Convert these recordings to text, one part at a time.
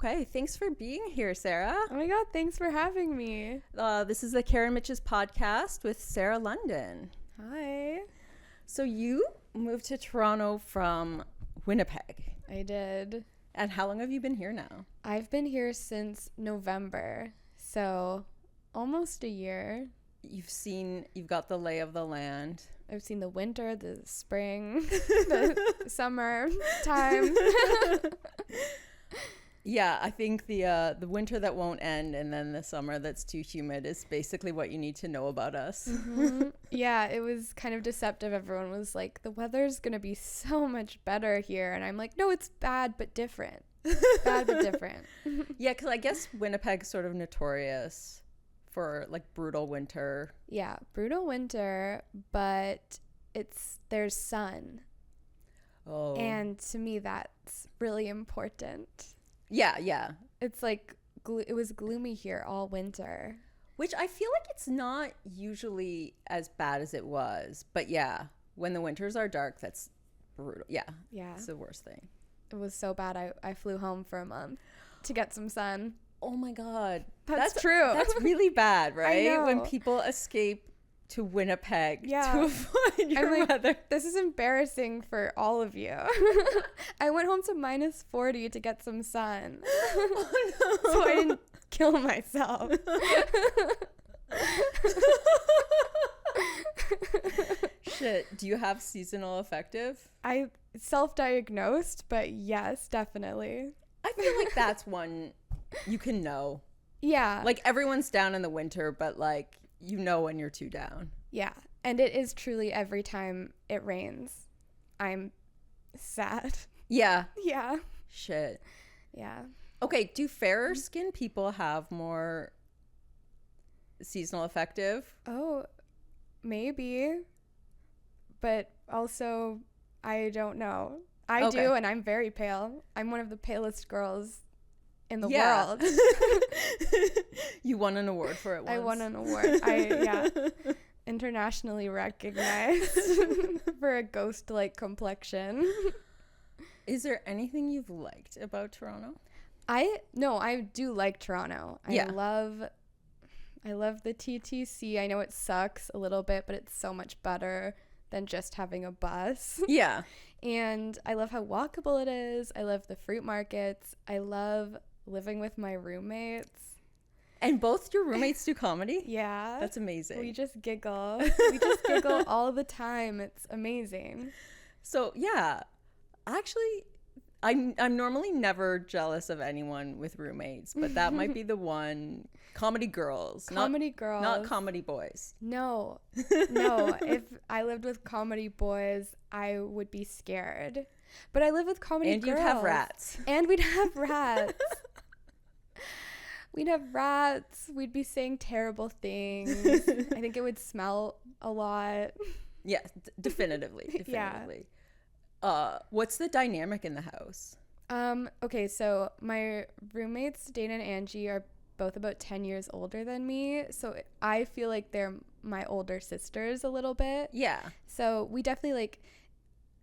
Okay, thanks for being here, Sarah. Oh my God, thanks for having me. This is the Karen Mitches podcast with Sarah London. Hi. So you moved to Toronto from Winnipeg. I did. And how long have you been here now? I've been here since November, so almost a year. You've got the lay of the land. I've seen the winter, the spring, the summer time. Yeah, I think the winter that won't end and then the summer that's too humid is basically what you need to know about us. Mm-hmm. Yeah, it was kind of deceptive. Everyone was like, the weather's going to be so much better here. And I'm like, no, it's bad but different. Bad but different. Yeah, because I guess Winnipeg's sort of notorious for like brutal winter. Yeah, brutal winter, but there's sun. Oh. And to me, that's really important. Yeah. It's like it was gloomy here all winter. Which I feel like it's not usually as bad as it was. But yeah, when the winters are dark, that's brutal. Yeah. It's the worst thing. It was so bad. I flew home for a month to get some sun. Oh my God. That's true. That's really bad, right? I know. When people escape to Winnipeg to avoid your I'm like, weather. This is embarrassing for all of you. I went home to minus 40 to get some sun. Oh, no. So I didn't kill myself. Shit. Do you have seasonal affective? I self-diagnosed, but yes, definitely. I feel like that's one you can know. Yeah. Like everyone's down in the winter, but like you know when you're too down. Yeah. And it is truly every time it rains, I'm sad. Yeah. Yeah. Shit. Yeah. Okay, do fairer skinned people have more seasonal affective? Oh, maybe. But also, I don't know. I do, and I'm very pale. I'm one of the palest girls in the world. You won an award for it once. I won an award. Internationally recognized for a ghost-like complexion. Is there anything you've liked about Toronto? I do like Toronto. I love the TTC. I know it sucks a little bit, but it's so much better than just having a bus. Yeah. And I love how walkable it is. I love the fruit markets. I love living with my roommates. And both your roommates do comedy? Yeah. That's amazing. We just giggle. All the time. It's amazing. So, yeah. Actually, I'm normally never jealous of anyone with roommates, but that might be the one. Comedy girls. Not comedy boys. No. If I lived with comedy boys, I would be scared. But I live with comedy girls. And you'd have rats. And we'd have rats. We'd have rats. We'd be saying terrible things. I think it would smell a lot. Yeah, definitively. Yeah. What's the dynamic in the house? Okay, so my roommates, Dana and Angie, are both about 10 years older than me. So I feel like they're my older sisters a little bit. Yeah. So we definitely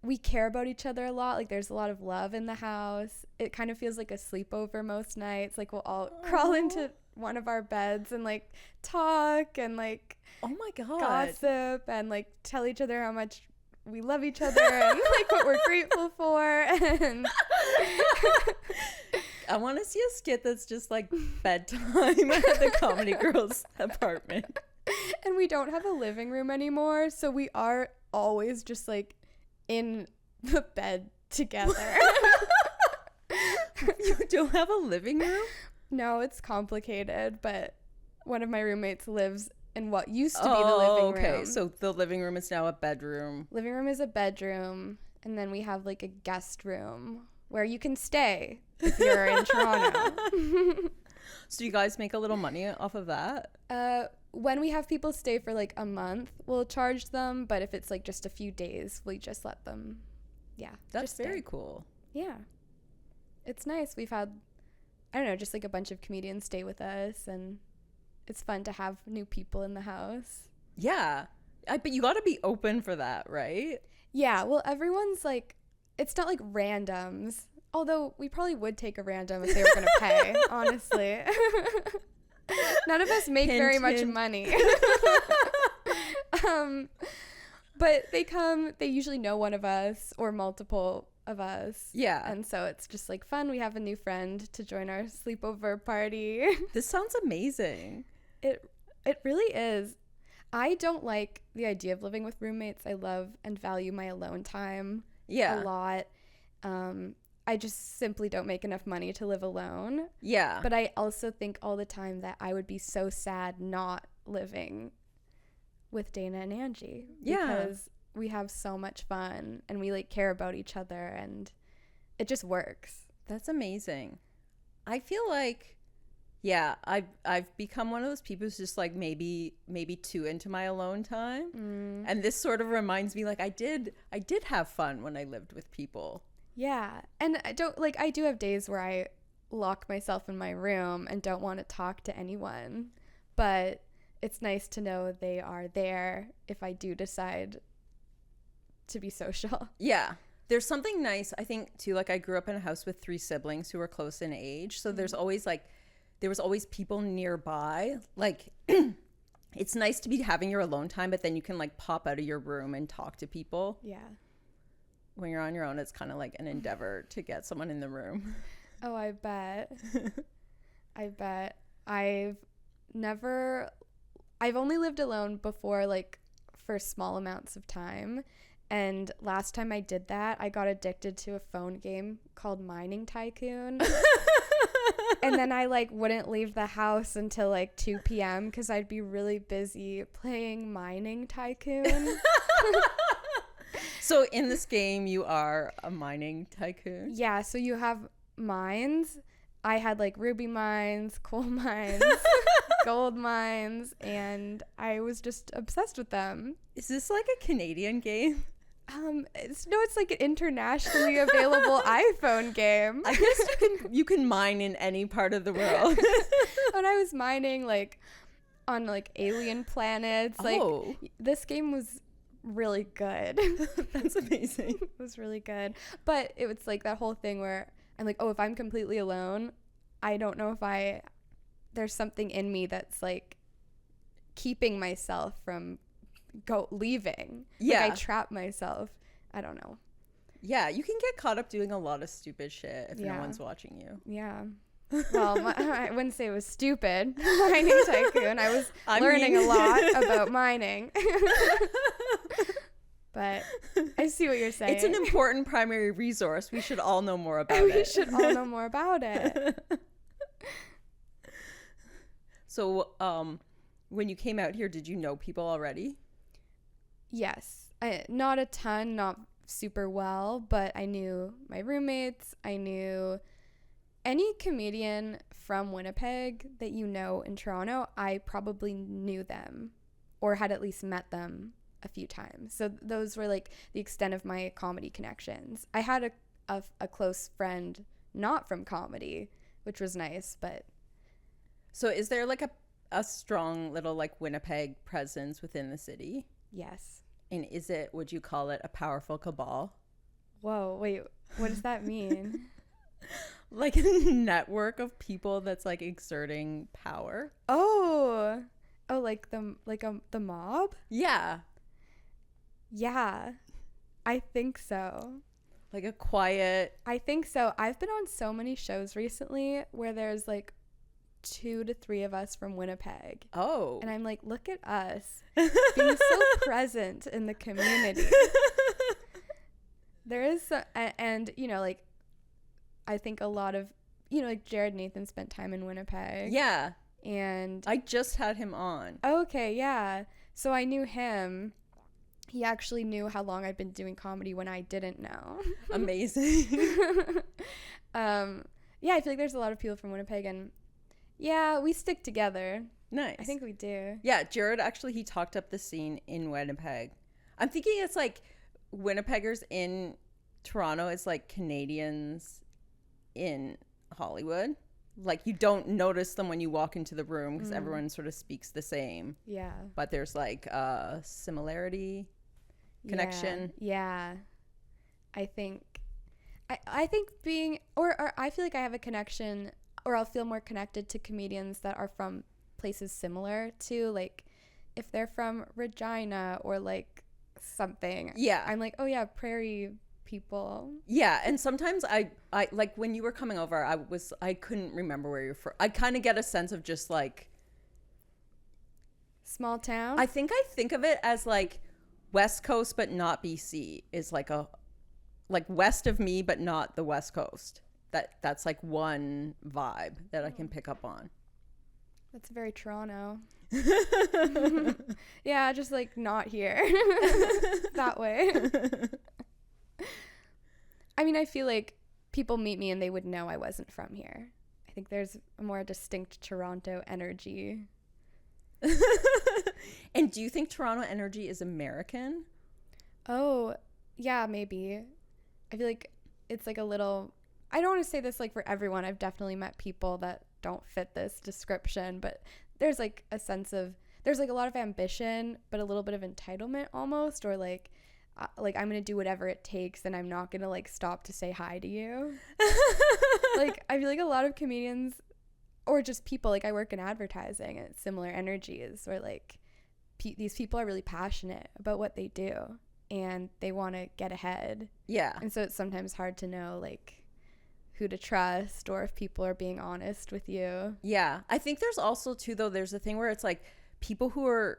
we care about each other a lot. Like there's a lot of love in the house. It kind of feels like a sleepover most nights. Like we'll all crawl into one of our beds and talk and oh my God, gossip and tell each other how much we love each other and what we're grateful for. And I want to see a skit that's just bedtime at the Comedy Girls apartment. And we don't have a living room anymore, so we are always just in the bed together. You don't have a living room? No, it's complicated, but one of my roommates lives in what used to be the living room. Okay, so the living room is now a bedroom. Living room is a bedroom, and then we have a guest room where you can stay if you're in Toronto. So you guys make a little money off of that? When we have people stay for a month, we'll charge them, but if it's just a few days, we just let them. Yeah. That's very cool. Yeah. It's nice. We've had, I don't know, just a bunch of comedians stay with us, and it's fun to have new people in the house. Yeah. But you got to be open for that, right? Yeah. Well, everyone's it's not randoms. Although we probably would take a random if they were going to pay, honestly. None of us make very much money. But they come, they usually know one of us or multiple of us. Yeah. And so it's just like fun. We have a new friend to join our sleepover party. This sounds amazing. It really is. I don't like the idea of living with roommates. I love and value my alone time a lot. I just simply don't make enough money to live alone. Yeah. But I also think all the time that I would be so sad not living with Dana and Angie. Yeah. Because we have so much fun and we like care about each other and it just works. That's amazing. I feel like, yeah, I've become one of those people who's just like maybe too into my alone time. And this sort of reminds me like I did have fun when I lived with people. Yeah. And I do have days where I lock myself in my room and don't want to talk to anyone. But it's nice to know they are there if I do decide to be social. Yeah. There's something nice, I think, too. Like I grew up in a house with 3 siblings who were close in age. So there was always people nearby. Like it's nice to be having your alone time, but then you can like pop out of your room and talk to people. Yeah. When you're on your own, it's kind of like an endeavor to get someone in the room. Oh, I bet. I've only lived alone before, like for small amounts of time. And last time I did that, I got addicted to a phone game called Mining Tycoon. And then I like wouldn't leave the house until like 2 p.m. because I'd be really busy playing Mining Tycoon. So in this game, you are a mining tycoon? Yeah, so you have mines. I had like ruby mines, coal mines, gold mines, and I was just obsessed with them. Is this like a Canadian game? It's like an internationally available iPhone game. I guess you can mine in any part of the world. When I was mining like on like alien planets, like this game was really good. That's amazing. It was really good. But it was like that whole thing where I'm like, oh, if I'm completely alone, I don't know if there's something in me that's like keeping myself from leaving. Yeah. Like I trap myself. I don't know. Yeah, you can get caught up doing a lot of stupid shit if no one's watching you. Yeah. Well, I wouldn't say it was stupid. Mining tycoon. I was learning a lot about mining. But I see what you're saying. It's an important primary resource. We should all know more about it. We should all know more about it. So, when you came out here, did you know people already? Yes. Not a ton, not super well, but I knew my roommates. I knew any comedian from Winnipeg that you know in Toronto. I probably knew them or had at least met them a few times. So those were like the extent of my comedy connections. I had a close friend not from comedy, which was nice, but... So is there like a strong little like Winnipeg presence within the city? Yes. And would you call it a powerful cabal? Whoa, wait, what does that mean? Like a network of people that's like exerting power. Oh, like the mob? Yeah. Yeah, I think so. Like a quiet... I think so. I've been on so many shows recently where there's like 2 to 3 of us from Winnipeg. Oh. And I'm like, look at us being so present in the community. There is, and you know, like, I think a lot of, you know, like Jared Nathan spent time in Winnipeg. Yeah. And I just had him on. Okay, yeah. So I knew him. He actually knew how long I'd been doing comedy when I didn't know. Amazing. Yeah, I feel like there's a lot of people from Winnipeg, and yeah, we stick together. Nice. I think we do. Yeah, Jared actually, he talked up the scene in Winnipeg. I'm thinking it's like Winnipeggers in Toronto is like Canadians in Hollywood. Like you don't notice them when you walk into the room because everyone sort of speaks the same. Yeah. But there's like a similarity, connection. Yeah. I think I think or I feel like I have a connection, or I'll feel more connected to comedians that are from places similar to, like, if they're from Regina or like something. Yeah. I'm like, oh yeah, prairie people. Yeah, and sometimes I like when you were coming over, I couldn't remember where you're from. I kind of get a sense of just like small town. I think of it as like West Coast but not BC is like west of me but not the West Coast. That's like one vibe that I can pick up on. That's very Toronto. Yeah, just like not here. That way. I mean, I feel like people meet me and they would know I wasn't from here. I think there's a more distinct Toronto energy. And do you think Toronto energy is American? Oh, yeah, maybe. I feel like it's like a little, I don't want to say this like for everyone. I've definitely met people that don't fit this description, but there's like a sense of, there's like a lot of ambition, but a little bit of entitlement almost, or like I'm going to do whatever it takes and I'm not going to like stop to say hi to you. Like, I feel like a lot of comedians or just people, like I work in advertising and it's similar energies where like these people are really passionate about what they do and they want to get ahead. Yeah. And so it's sometimes hard to know like who to trust or if people are being honest with you. Yeah. I think there's also too, though, there's a thing where it's like people who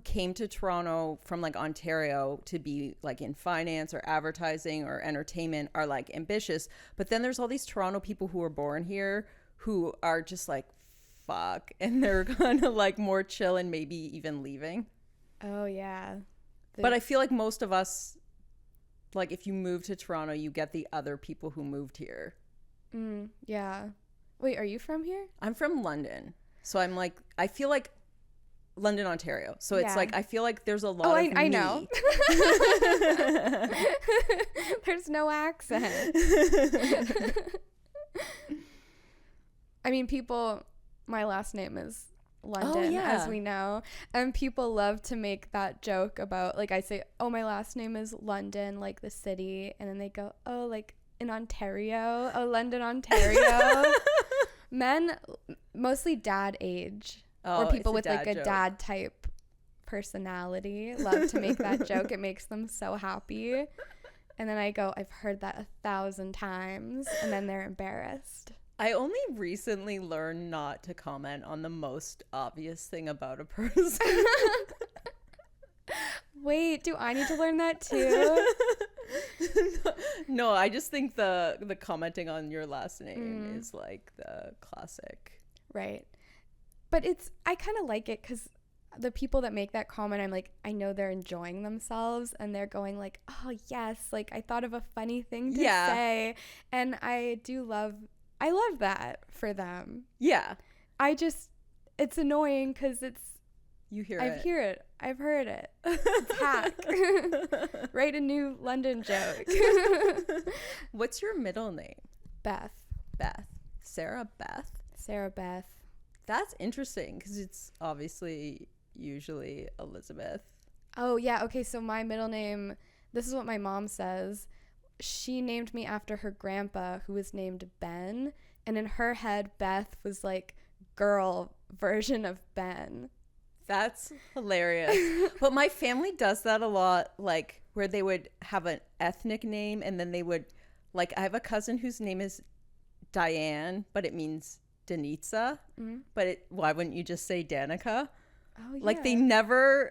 came to Toronto from like Ontario to be like in finance or advertising or entertainment are like ambitious. But then there's all these Toronto people who were born here who are just like, fuck. And they're kind of like more chill and maybe even leaving. Oh, yeah. But I feel like most of us, like if you move to Toronto, you get the other people who moved here. Yeah. Wait, are you from here? I'm from London. So I'm like, I feel like London, Ontario. So it's like, I feel like there's a lot of I know. There's no accent. I mean, my last name is London, as we know. And people love to make that joke about, like, I say, oh, my last name is London, like the city. And then they go, oh, like in Ontario. Oh, London, Ontario. Men, mostly dad age. Or people with like a dad type personality love to make that joke. It makes them so happy. And then I go, I've heard that 1,000 times. And then they're embarrassed. I only recently learned not to comment on the most obvious thing about a person. Wait, do I need to learn that too? No, I just think the commenting on your last name is like the classic. Right. But I kind of like it because the people that make that comment, I'm like, I know they're enjoying themselves and they're going like, oh, yes, like I thought of a funny thing to say. And I love that for them. Yeah. It's annoying because I've heard it. It's hack. Write a new London joke. What's your middle name? Beth. Sarah Beth? Sarah Beth. That's interesting because it's obviously usually Elizabeth. Oh, yeah. Okay, so my middle name, this is what my mom says. She named me after her grandpa, who was named Ben. And in her head, Beth was like girl version of Ben. That's hilarious. But my family does that a lot, like where they would have an ethnic name and then they would, like, I have a cousin whose name is Diane, but it means Danitza. But why wouldn't you just say Danica? Oh, yeah. Like they never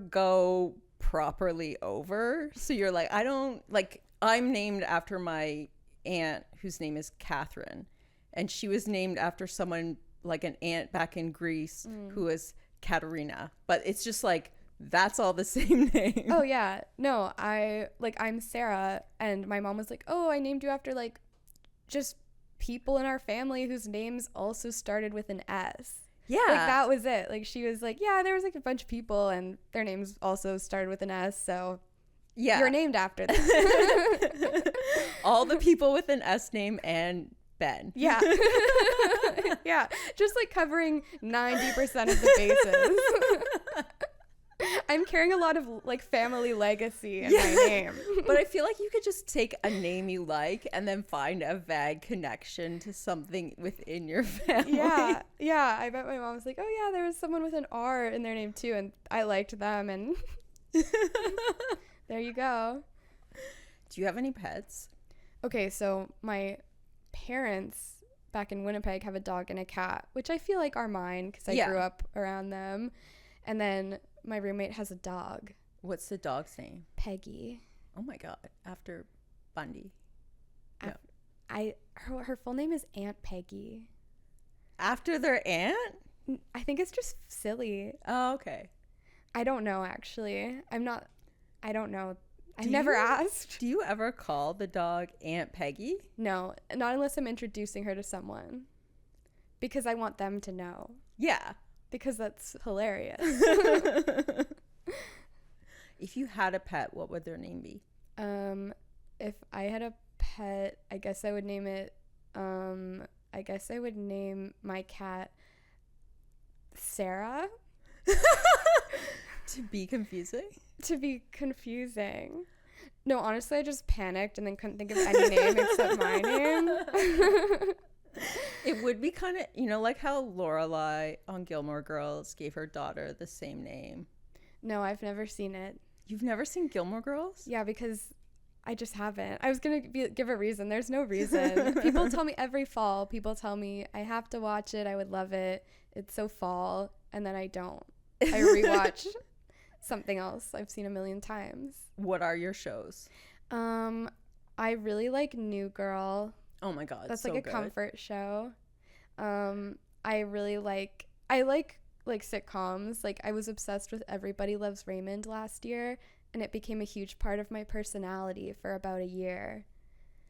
go properly over. So you're like, I'm named after my aunt whose name is Catherine. And she was named after someone like an aunt back in Greece who was Katerina. But it's just like, that's all the same name. Oh, yeah. No, I'm Sarah. And my mom was like, oh, I named you after like just people in our family whose names also started with an S. Yeah. Like that was it. Like she was like, yeah, there was like a bunch of people and their names also started with an S. So yeah, you're named after them. All the people with an S name and Ben. Yeah. Yeah. Just like covering 90% of the bases. I'm carrying a lot of like family legacy in my name. But I feel like you could just take a name you like and then find a vague connection to something within your family. Yeah. I bet my mom was like, oh yeah, there was someone with an R in their name too, and I liked them, and there you go. Do you have any pets? Okay, so my parents back in Winnipeg have a dog and a cat, which I feel like are mine because I grew up around them. And then my roommate has a dog. What's the dog's name? Peggy. Oh my God. After Bundy. Her full name is Aunt Peggy. After their aunt? I think it's just silly. Oh, okay. I don't know, actually. I don't know. I've never asked. Do you ever call the dog Aunt Peggy? No, not unless I'm introducing her to someone. Because I want them to know. Yeah. Because that's hilarious. If you had a pet, what would their name be? If I had a pet, I guess I would name it, I guess I would name my cat Sarah. To be confusing? To be confusing. No, honestly, I just panicked and then couldn't think of any name except my name. It would be kind of, like how Lorelai on Gilmore Girls gave her daughter the same name. No, I've never seen it. You've never seen Gilmore Girls? Yeah, because I just haven't. I was going to give a reason. There's no reason. People tell me every fall. People tell me I have to watch it. I would love it. It's so fall. And then I don't. I rewatch something else I've seen a million times. What are your shows? I really like New Girl. Oh my God, that's so like a good. comfort show. I really like sitcoms. Like I was obsessed with Everybody Loves Raymond last year, and it became a huge part of my personality for about a year.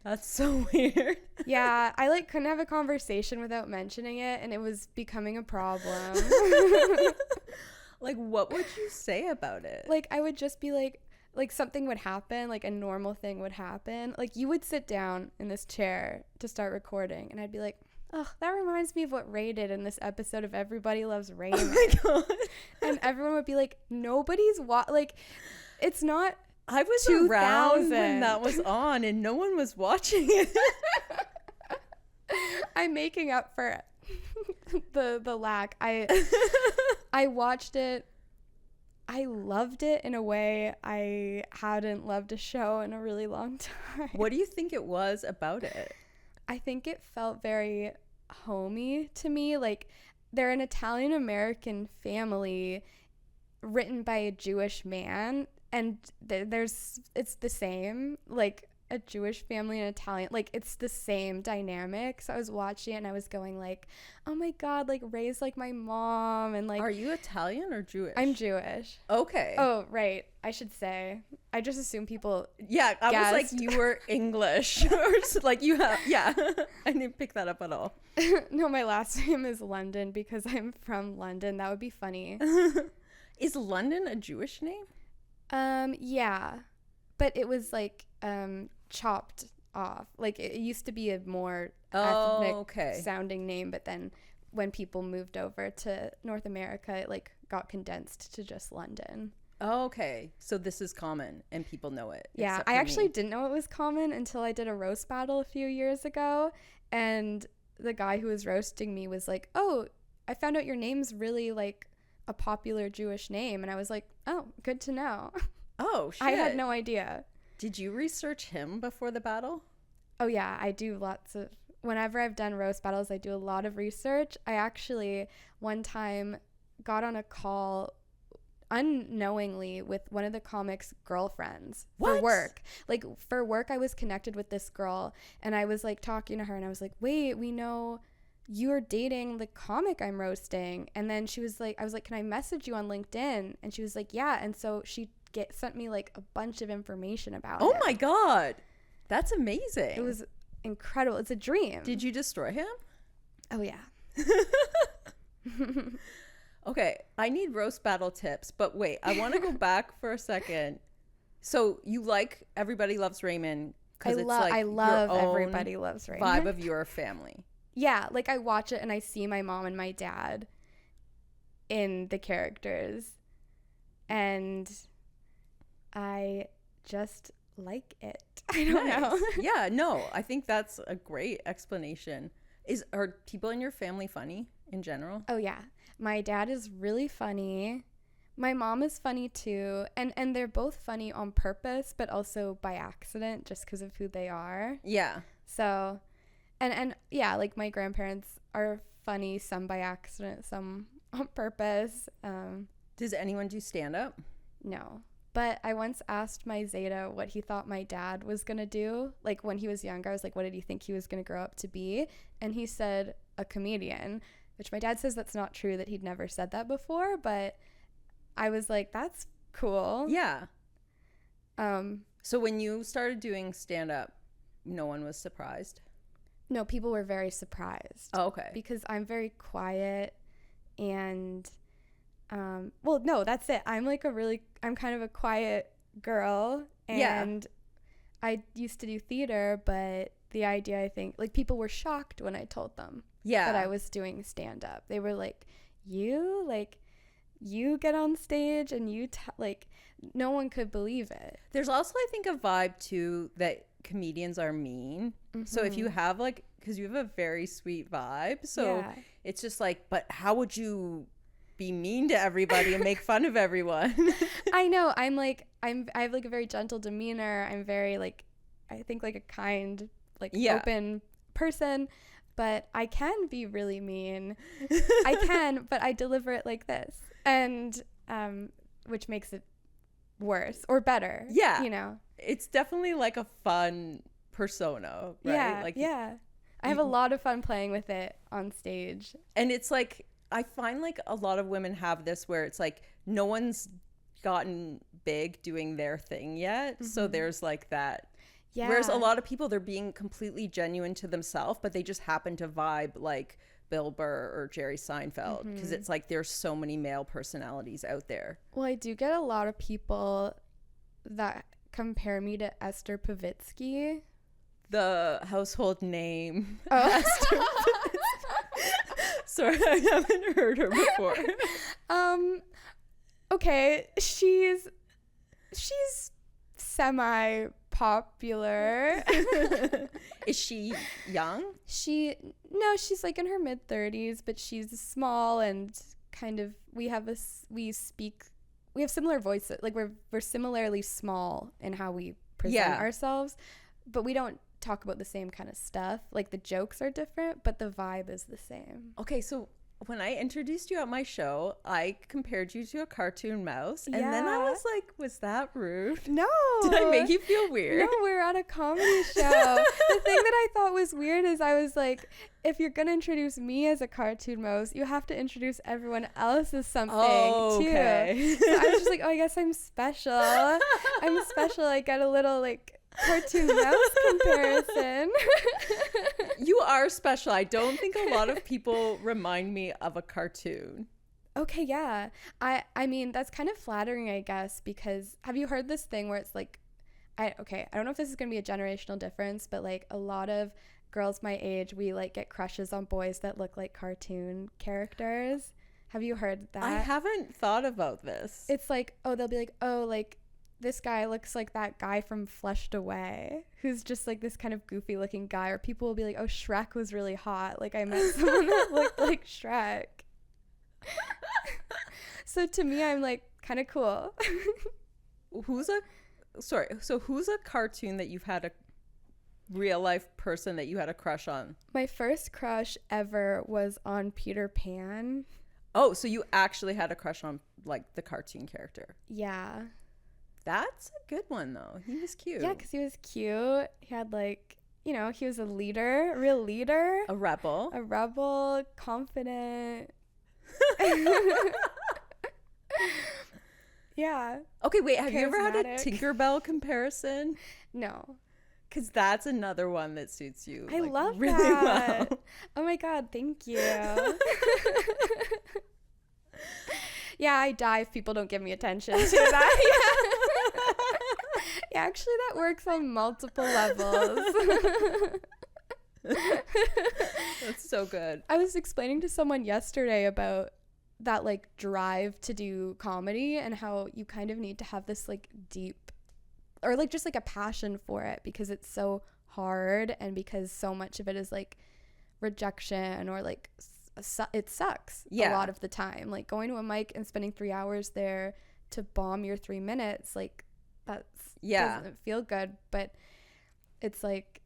That's so weird. Yeah, I couldn't have a conversation without mentioning it, and it was becoming a problem. Like, what would you say about it? Like, I would just be like something would happen, like a normal thing would happen. Like you would sit down in this chair to start recording, and I'd be like, oh, that reminds me of what Ray did in this episode of Everybody Loves Raymond. Oh my God. And everyone would be like, nobody's it's not. I was around when that was on and no one was watching it. I'm making up for the lack. I watched it. I loved it in a way I hadn't loved a show in a really long time. What do you think it was about it? I think it felt very homey to me. Like, they're an Italian-American family written by a Jewish man, and it's the same, like a Jewish family and Italian, like it's the same dynamic. So I was watching it and I was going like, oh my God, like Ray's like my mom. And like, are you Italian or Jewish? I'm Jewish. Okay. Oh, right. I should say. I just assume people. Yeah, I was like, you were English or just like you have. Yeah, I didn't pick that up at all. No, my last name is London because I'm from London. That would be funny. Is London a Jewish name? Yeah, but it was like chopped off. Like it used to be a more ethnic sounding name, but then when people moved over to North America, it like got condensed to just London. Oh, okay. So this is common and people know it. Yeah, I actually didn't know it was common until I did a roast battle a few years ago, and the guy who was roasting me was like, oh, I found out your name's really like a popular Jewish name. And I was like, oh, good to know. Oh, shit. I had no idea. Did you research him before the battle? Oh, yeah, I do whenever I've done roast battles, I do a lot of research. I actually one time got on a call unknowingly with one of the comics' girlfriends for work. Like for work, I was connected with this girl and I was like talking to her and I was like, wait, we know you're dating the comic I'm roasting. And then she was like, I was like, can I message you on LinkedIn? And she was like, yeah. And so she sent me like a bunch of information about it. Oh my God. That's amazing. It was incredible. It's a dream. Did you destroy him? Oh yeah. Okay, I need roast battle tips, but wait, I want to go back for a second. So you like Everybody Loves Raymond because it's like I love Everybody Loves Raymond vibe of your family. Yeah, like I watch it and I see my mom and my dad in the characters. and I just like it. I don't know. Yeah, no, I think that's a great explanation. Are people in your family funny in general? Oh yeah, my dad is really funny. My mom is funny too, and they're both funny on purpose, but also by accident, just because of who they are. Yeah. So, and yeah, like my grandparents are funny, some by accident, some on purpose. Does anyone do stand-up? No. But I once asked my Zeta what he thought my dad was going to do. Like when he was younger, I was like, what did he think he was going to grow up to be? And he said a comedian, which my dad says that's not true, that he'd never said that before. But I was like, that's cool. Yeah. So when you started doing stand-up, no one was surprised? No, people were very surprised. Oh, okay. Because I'm very quiet and... well, no, that's it. I'm kind of a quiet girl, and I used to do theater, but the idea, I think, like, people were shocked when I told them that I was doing stand-up. They were like, you get on stage and like, no one could believe it. There's also, I think, a vibe too that comedians are mean. Mm-hmm. So if you have because you have a very sweet vibe, so it's just like, but how would you be mean to everybody and make fun of everyone? I know. I have like a very gentle demeanor. I'm very I think a kind, open person, but I can be really mean. I can, but I deliver it like this, and which makes it worse or better. Yeah, it's definitely like a fun persona, right? I have a lot of fun playing with it on stage, and it's like, I find a lot of women have this where it's like no one's gotten big doing their thing yet. Mm-hmm. So there's that. Yeah. Whereas a lot of people, they're being completely genuine to themselves, but they just happen to vibe like Bill Burr or Jerry Seinfeld, because it's like there's so many male personalities out there. Well, I do get a lot of people that compare me to Esther Pavitsky. The household name. Oh. Esther Pavitsky. Sorry, I haven't heard her before. Okay, she's semi-popular. Is she young? She's like in her mid-30s, but she's small and kind of, we have similar voices. Like we're similarly small in how we present ourselves, but we don't talk about the same kind of stuff. Like the jokes are different, but the vibe is the same. Okay, so when I introduced you at my show, I compared you to a cartoon mouse, and then I was like, was that rude? No. Did I make you feel weird? No, we're at a comedy show. The thing that I thought was weird is I was like, if you're gonna introduce me as a cartoon mouse, you have to introduce everyone else as something too. Okay. So I was just like, oh, I guess I'm special. I'm special. I get a little cartoon mouse comparison. You are special. I don't think a lot of people remind me of a cartoon. Okay, yeah. I mean, that's kind of flattering, I guess, because have you heard this thing where it's like, I don't know if this is going to be a generational difference, but a lot of girls my age, we get crushes on boys that look like cartoon characters. Have you heard that? I haven't thought about this. It's they'll be this guy looks like that guy from Fleshed Away, who's just this kind of goofy looking guy, or people will be like, oh, Shrek was really hot. I met someone that looked like Shrek. So to me, I'm kind of cool. Who's a cartoon that you've had a real life person that you had a crush on? My first crush ever was on Peter Pan. Oh, so you actually had a crush on the cartoon character? Yeah. That's a good one, though. He was cute. Yeah, because he was cute. He had he was a leader, a real leader. A rebel, confident. Yeah. Okay, wait, have you ever had a Tinkerbell comparison? No. Because that's another one that suits you. I love really that. Well. Oh my God, thank you. Yeah, I die if people don't give me attention to that. Yeah, actually, that works on multiple levels. That's so good. I was explaining to someone yesterday about that like drive to do comedy, and how you kind of need to have this like deep, or like just like a passion for it, because it's so hard, and because so much of it is like rejection, or like it sucks a lot of the time. Like going to a mic and spending 3 hours there to bomb your 3 minutes, like that's doesn't feel good. But it's like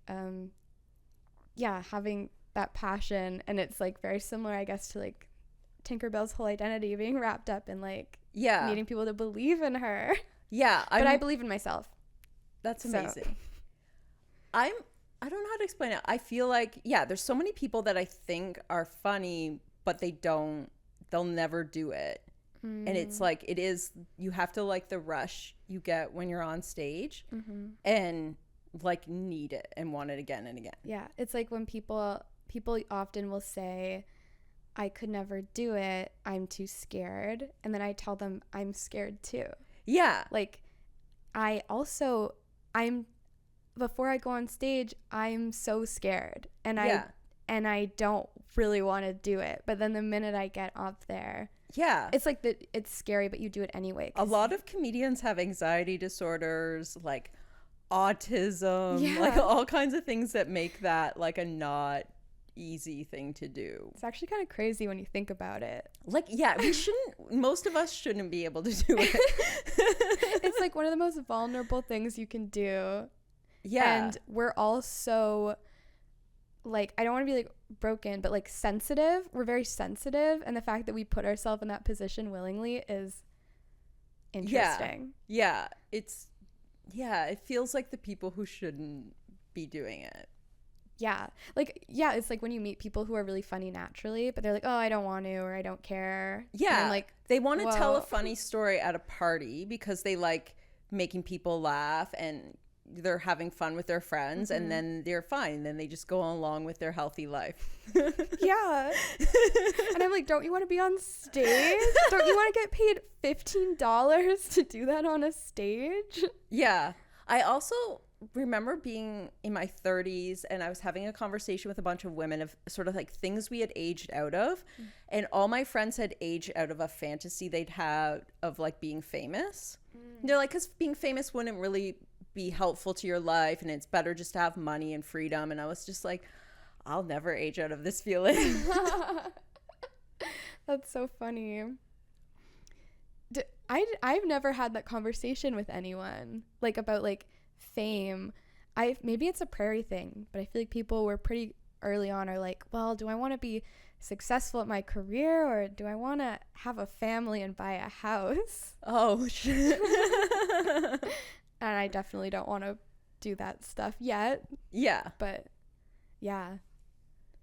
having that passion, and it's like very similar, I guess, to like Tinkerbell's whole identity being wrapped up in like needing people to believe in her. But I believe in myself. That's amazing. So. I don't know how to explain it. I feel like there's so many people that I think are funny, but they'll never do it. And it's like, it is, you have to like the rush you get when you're on stage, and like need it and want it again and again. Yeah, it's like when people often will say, I could never do it, I'm too scared, and then I tell them I'm scared too. Like before I go on stage, I'm so scared, and I don't really want to do it, but then the minute I get up there, it's like it's scary, but you do it anyway. A lot of comedians have anxiety disorders, like autism, like all kinds of things that make that like a not easy thing to do. It's actually kind of crazy when you think about it. Like, most of us shouldn't be able to do it. It's like one of the most vulnerable things you can do. And we're all so, like, I don't want to be like broken, but like sensitive. We're very sensitive, and the fact that we put ourselves in that position willingly is interesting. It feels like the people who shouldn't be doing it. It's like when you meet people who are really funny naturally, but they're like, oh, I don't want to, or I don't care. And like they want to tell a funny story at a party because they like making people laugh, and they're having fun with their friends, and then they're fine. Then they just go along with their healthy life. And I'm like, don't you want to be on stage? Don't you want to get paid $15 to do that on a stage? I also remember being in my 30s, and I was having a conversation with a bunch of women of sort of like things we had aged out of, and all my friends had aged out of a fantasy they'd had of like being famous. They're like, because being famous wouldn't really be helpful to your life, and it's better just to have money and freedom. And I was just like, I'll never age out of this feeling. That's so funny. I've never had that conversation with anyone, like about like fame. Maybe it's a prairie thing, but I feel like people were pretty early on are like, well, do I want to be successful at my career, or do I want to have a family and buy a house? Oh shit. And I definitely don't want to do that stuff yet. But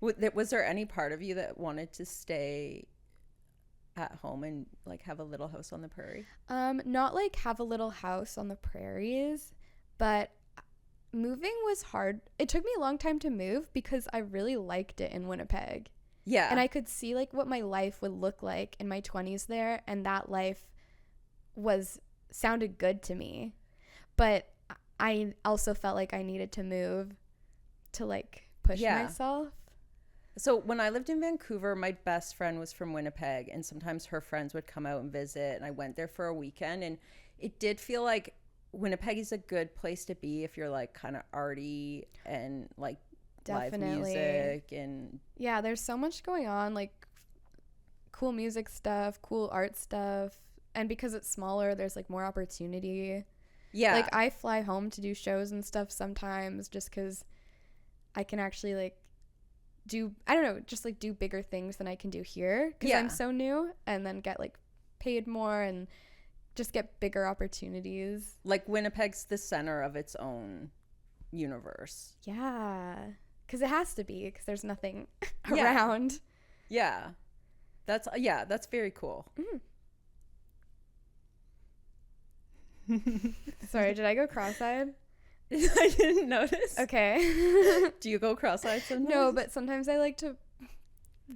was there any part of you that wanted to stay at home and like have a little house on the prairie? Not like have a little house on the prairies, but moving was hard. It took me a long time to move because I really liked it in Winnipeg. And I could see like what my life would look like in my 20s there, and that life sounded good to me. But I also felt like I needed to move to like push myself. So when I lived in Vancouver, my best friend was from Winnipeg, and sometimes her friends would come out and visit, and I went there for a weekend, and it did feel like Winnipeg is a good place to be if you're like kind of arty and like live music. And there's so much going on, like cool music stuff, cool art stuff, and because it's smaller, there's like more opportunity. Like I fly home to do shows and stuff sometimes just because I can actually like do bigger things than I can do here because I'm so new, and then get like paid more and just get bigger opportunities. Like Winnipeg's the center of its own universe. Because it has to be, because there's nothing around. That's very cool. Sorry, did I go cross-eyed? I didn't notice. Okay. Do you go cross-eyed sometimes? No, but sometimes I like to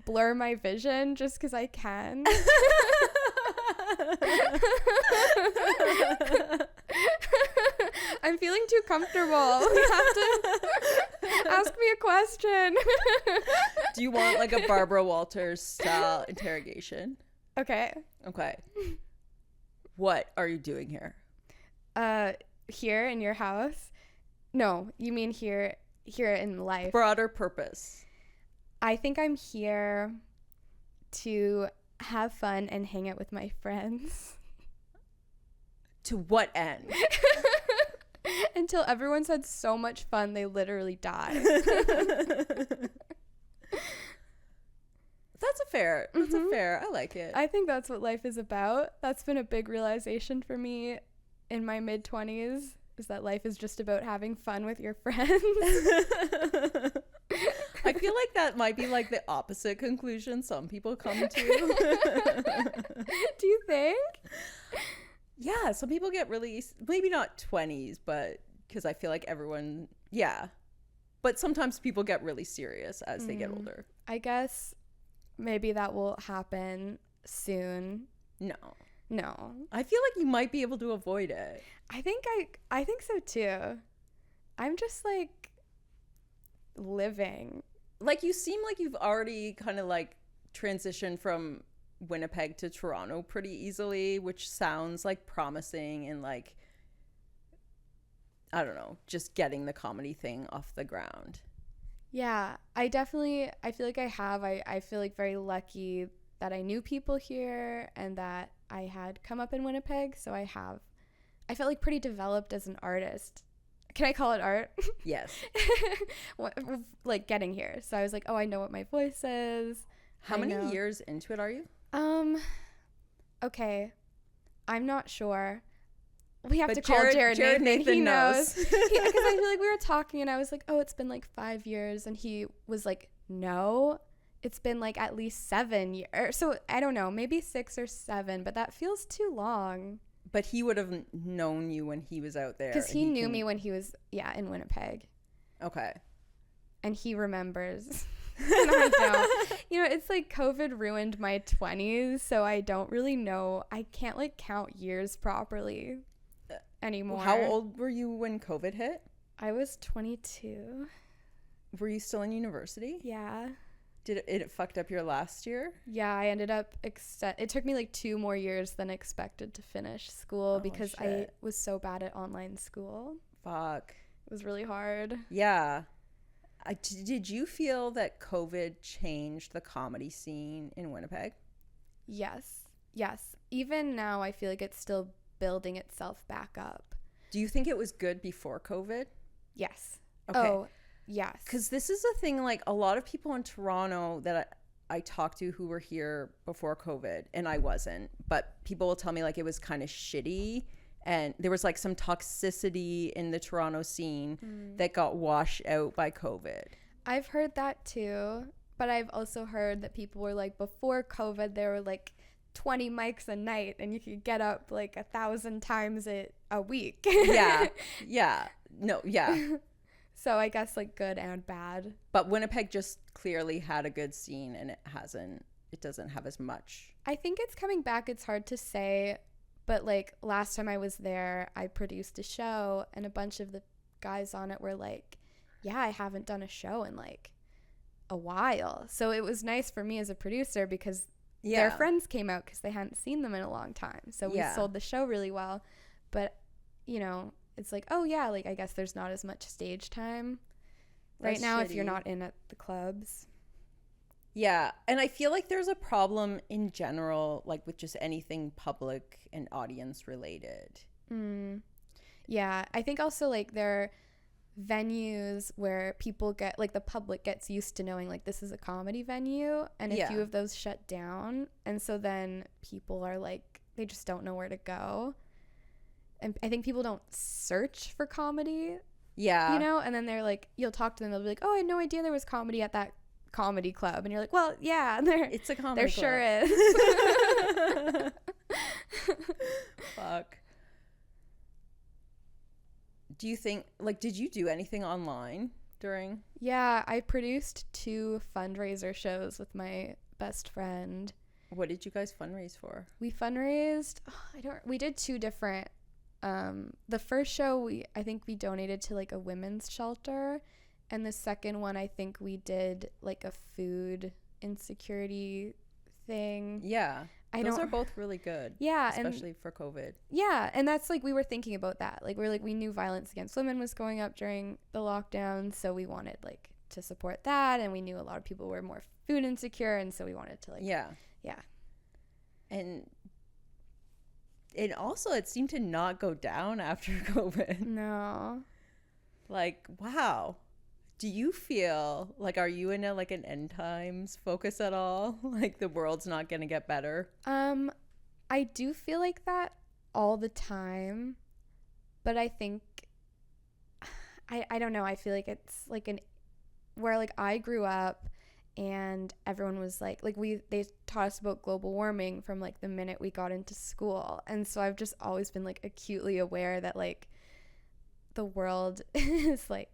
blur my vision just because I can. I'm feeling too comfortable. You have to ask me a question. Do you want like a Barbara Walters style interrogation? Okay. What are you doing here? Here in your house? No, you mean here in life. Broader purpose. I think I'm here to have fun and hang out with my friends. To what end? Until everyone's had so much fun they literally die. That's a fair. I like it. I think that's what life is about. That's been a big realization for me in my mid-20s, is that life is just about having fun with your friends. I feel like that might be like the opposite conclusion some people come to. Do you think? Yeah, some people get really, maybe not 20s, but because I feel like everyone, yeah. But sometimes people get really serious as they get older. I guess maybe that will happen soon. No. I feel like you might be able to avoid it. I think so too. I'm just like living. Like, you seem like you've already kind of like transitioned from Winnipeg to Toronto pretty easily, which sounds like promising and like, I don't know, just getting the comedy thing off the ground. Yeah, I feel like I have. I feel like very lucky that I knew people here and that I had come up in Winnipeg. So I felt like pretty developed as an artist. Can I call it art? Yes. Like getting here. So I was like, oh, I know what my voice is. How many years into it are you? Okay. I'm not sure. We have to call Jared Nathan. He knows. Because I feel like we were talking and I was like, oh, it's been like 5 years. And he was like, no, it's been like at least 7 years. So I don't know, maybe 6 or 7, but that feels too long. But he would have known you when he was out there. Because he knew me when he was, in Winnipeg. Okay. And he remembers. And I don't. It's like COVID ruined my 20s, so I don't really know. I can't like count years properly anymore. How old were you when COVID hit? I was 22. Were you still in university? Yeah. Did it fucked up your last year? Yeah, I ended up it took me like 2 more years than expected to finish school because shit. I was so bad at online school. Fuck. It was really hard. Yeah. Did you feel that COVID changed the comedy scene in Winnipeg? Yes. Even now, I feel like it's still building itself back up. Do you think it was good before COVID? Yes. Okay. Oh, yes. Because this is a thing, like a lot of people in Toronto that I talked to who were here before COVID, and I wasn't, but people will tell me like it was kind of shitty. And there was like some toxicity in the Toronto scene that got washed out by COVID. I've heard that too. But I've also heard that people were like, before COVID, there were like 20 mics a night and you could get up like 1,000 times a week. Yeah. No, yeah. So I guess like good and bad. But Winnipeg just clearly had a good scene and it doesn't have as much. I think it's coming back. It's hard to say. But like last time I was there, I produced a show and a bunch of the guys on it were like, yeah, I haven't done a show in like a while. So it was nice for me as a producer because their friends came out because they hadn't seen them in a long time. So we sold the show really well. But, it's like, oh yeah, like I guess there's not as much stage time right now if you're not in at the clubs. Yeah, and I feel like there's a problem in general, like with just anything public and audience related. Yeah, I think also like there are venues where people get, like the public gets used to knowing like this is a comedy venue, and a few of those shut down, and so then people are like, they just don't know where to go. And I think people don't search for comedy. Yeah. And then they're like, you'll talk to them, they'll be like, oh, I had no idea there was comedy at that comedy club, and you're like, well, yeah, it's a comedy club. There sure is. Fuck. Do you think, like, did you do anything online during? Yeah, I produced 2 fundraiser shows with my best friend. What did you guys fundraise for? We fundraised, we did 2 different, the first show I think we donated to like a women's shelter. And the second one, I think we did like a food insecurity thing. Yeah. Those are both really good. Yeah. Especially for COVID. Yeah. And that's like, we were thinking about that. Like, we knew violence against women was going up during the lockdown. So we wanted like to support that. And we knew a lot of people were more food insecure. And so we wanted to like. Yeah. Yeah. And it seemed to not go down after COVID. No. Like, wow. Do you feel like, are you in like an end times focus at all? Like the world's not going to get better? I do feel like that all the time, but I think, I don't know. I feel like it's like where like I grew up and everyone was like they taught us about global warming from like the minute we got into school. And so I've just always been like acutely aware that like the world is like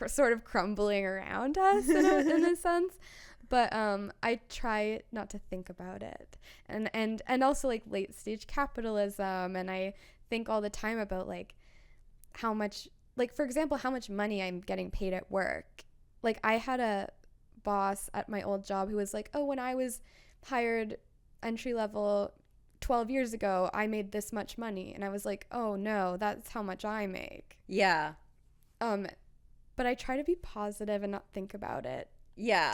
sort of crumbling around us in a sense, but I try not to think about it, and also like late stage capitalism, and I think all the time about like how much, like for example, how much money I'm getting paid at work. Like I had a boss at my old job who was like, oh, when I was hired entry level 12 years ago I made this much money, and I was like, oh no, that's how much I make. Yeah. But I try to be positive and not think about it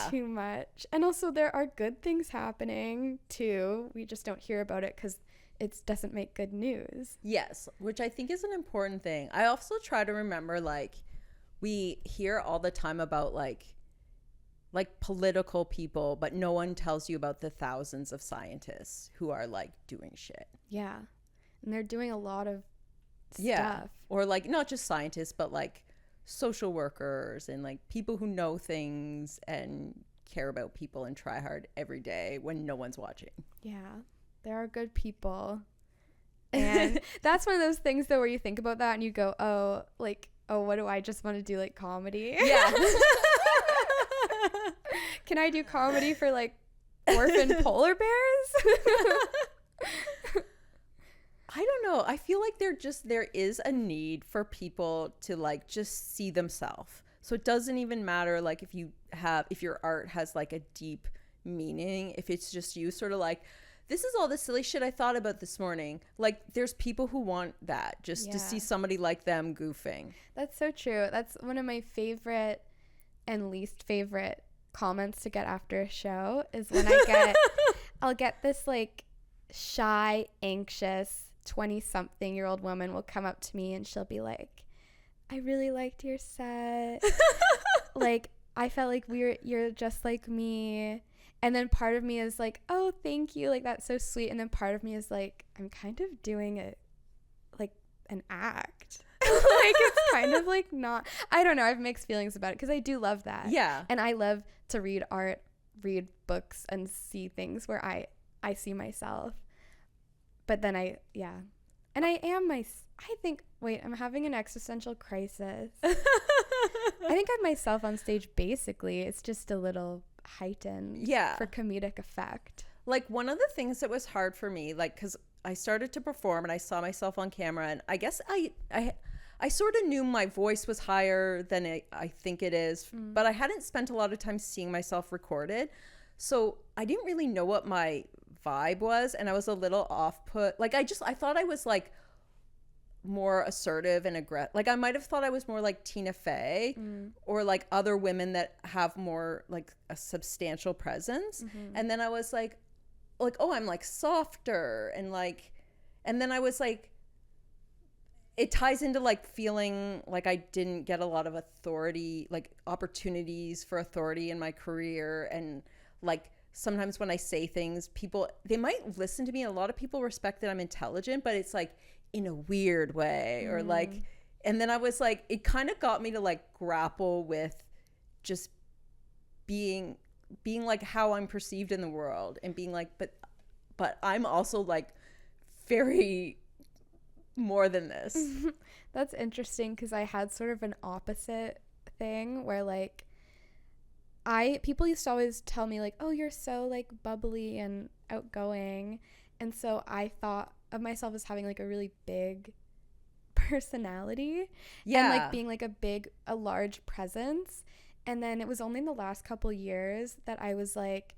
too much. And also there are good things happening too. We just don't hear about it because it doesn't make good news. Yes, which I think is an important thing. I also try to remember, like, we hear all the time about like political people, but no one tells you about the thousands of scientists who are like doing shit. Yeah. And they're doing a lot of stuff. Or like not just scientists, but like social workers and like people who know things and care about people and try hard every day when no one's watching. Yeah, there are good people. And that's one of those things though where you think about that and you go, oh, what do I just want to do, like comedy? Yeah. Can I do comedy for like orphan polar bears? I don't know. I feel like there is a need for people to like just see themselves. So it doesn't even matter like if your art has like a deep meaning, if it's just you sort of like, this is all the silly shit I thought about this morning. Like there's people who want that just to see somebody like them goofing. That's so true. That's one of my favorite and least favorite comments to get after a show is when I'll get this like shy, anxious 20-something-year-old woman will come up to me and she'll be like, I really liked your set. Like I felt like you're just like me. And then part of me is like, oh, thank you, like that's so sweet. And then part of me is like, I'm kind of doing an act. Like it's kind of like not, I don't know, I have mixed feelings about it because I do love that. Yeah. And I love to read art, read books, and see things where I see myself. But then I think, wait, I'm having an existential crisis. I think I'm myself on stage basically. It's just a little heightened for comedic effect. Like one of the things that was hard for me, like, because I started to perform and I saw myself on camera, and I guess I sort of knew my voice was higher than I think it is, but I hadn't spent a lot of time seeing myself recorded. So I didn't really know what my vibe was, and I was a little off put. Like I thought I was like more assertive and aggressive. Like I might have thought I was more like Tina Fey or like other women that have more like a substantial presence. And then I was like, oh, I'm like softer and then I was like, it ties into like feeling like I didn't get a lot of authority, like opportunities for authority in my career. And like sometimes when I say things, people, they might listen to me. A lot of people respect that I'm intelligent, but it's like in a weird way or like, and then I was like, it kind of got me to like grapple with just being like how I'm perceived in the world and being like, but I'm also like very more than this. That's interesting because I had sort of an opposite thing where like people used to always tell me like, oh, you're so like bubbly and outgoing, and so I thought of myself as having like a really big personality and like being like a large presence. And then it was only in the last couple years that I was like,